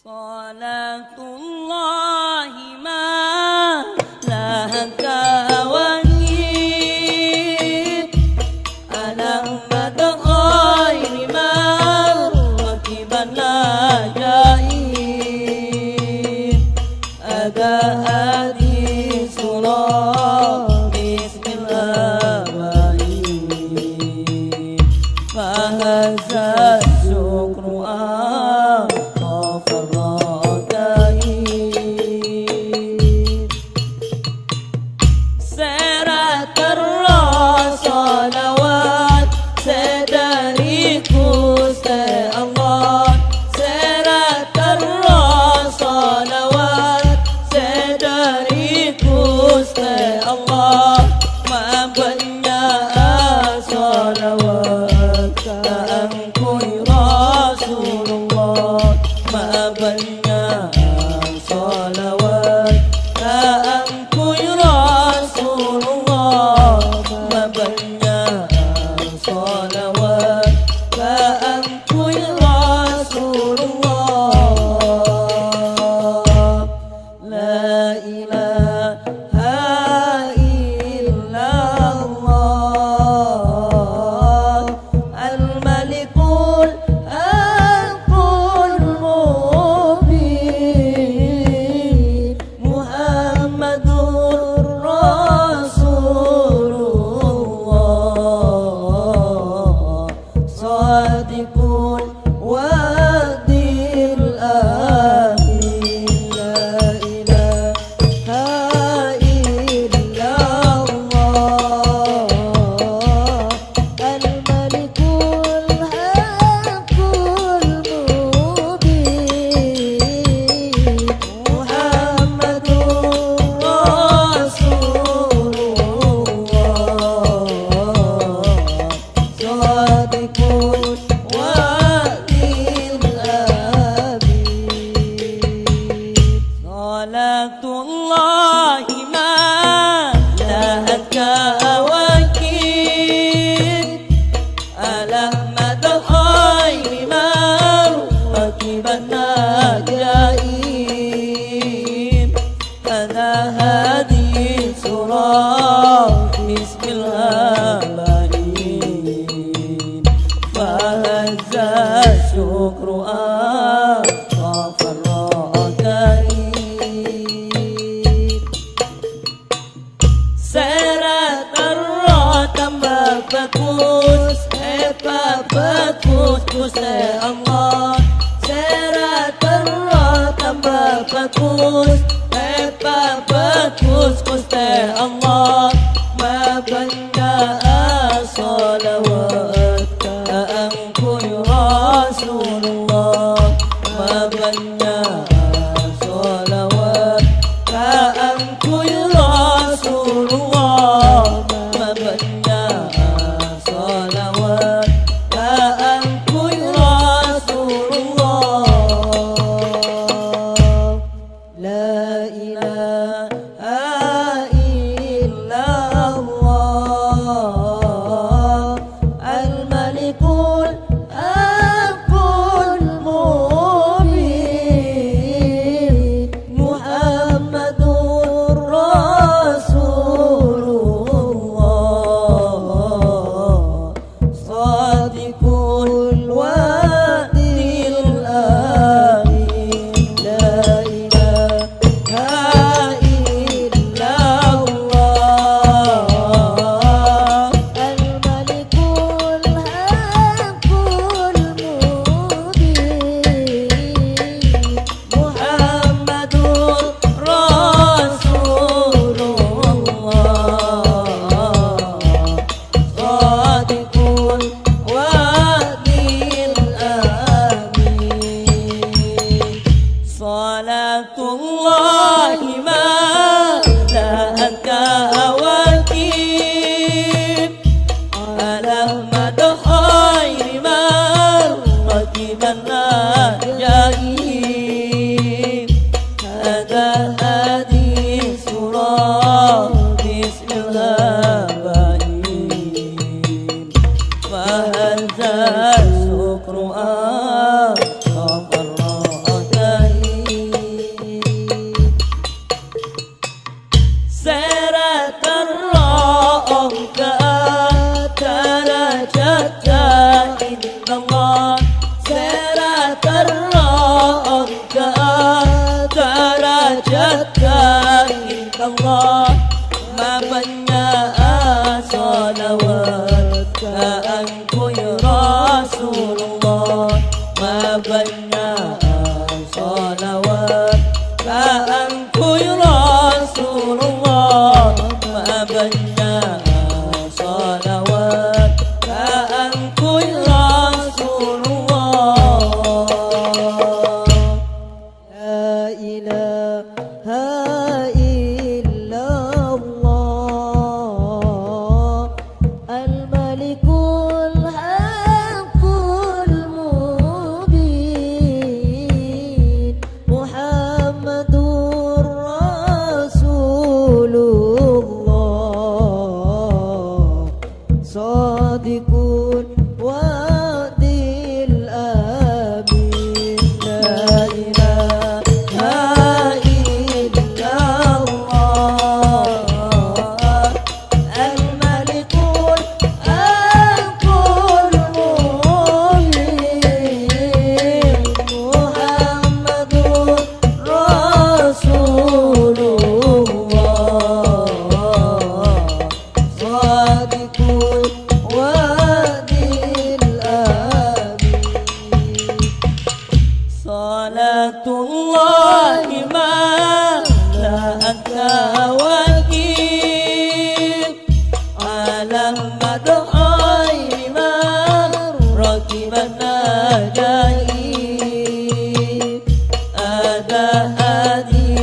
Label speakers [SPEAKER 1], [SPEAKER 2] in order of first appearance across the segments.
[SPEAKER 1] Salatullahi ma lahaka wajib ala madghairi marwakiban ajaib ada adi surah bismillahirrahmanirrahim fahaza syukru la ilaha الله ما بنى صلوات كأنكو يا رسول الله ما بنى صلوات كأنكو يا رسول الله ما بنى صلوات كأنكو يا رسول الله
[SPEAKER 2] لا إله إلا الله الملك الحق المبين محمد رسول الله صادق وعد الأمين لا إله إلا الله الملك الحق المبين محمد رسول الله صادق وعد الأمين
[SPEAKER 1] صلاة الله ما لا أنت وكيل على مدعي ما ركب النجاحين أدى هذه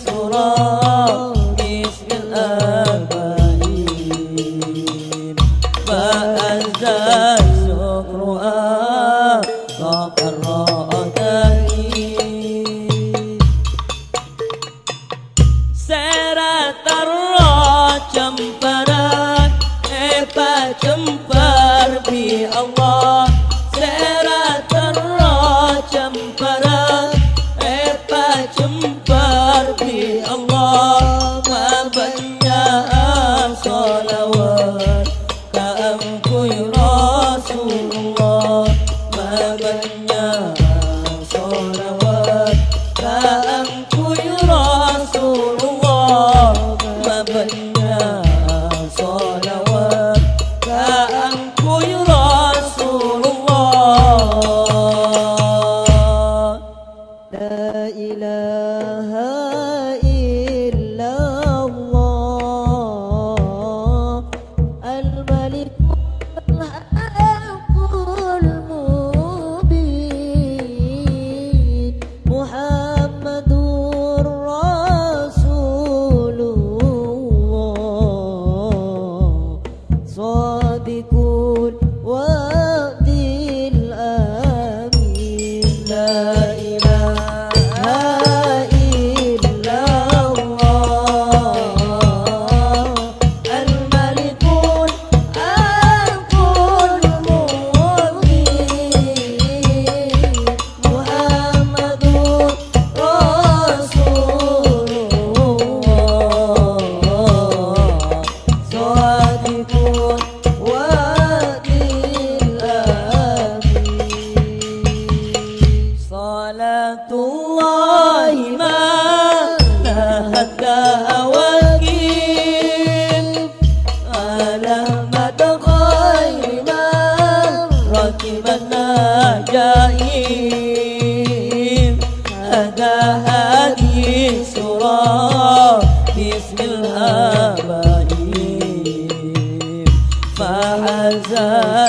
[SPEAKER 1] سورة باسم الأبائين فأزى شكرها Sera tarra camparan Epa campar bi Allah Sera tarra camparan Epa campar bi Allah Ma banyak salawat Ka'amku ya Rasulullah Ma banyak salawat Ka'amku ya Rasulullah Ma banyak salawat Ka'amku ya Rasulullah
[SPEAKER 2] لا إله إلا الله الملك الحق المبين محمد رسول الله صادق وعد الأمين لا إله إلا الله الملك الحق المبين محمد رسول الله صادق وعد الأمين
[SPEAKER 1] صلاة الله ما نهت وكيل على مدخل ما ركب النجاحين هذا هذه سورة باسم الأبائين فعزى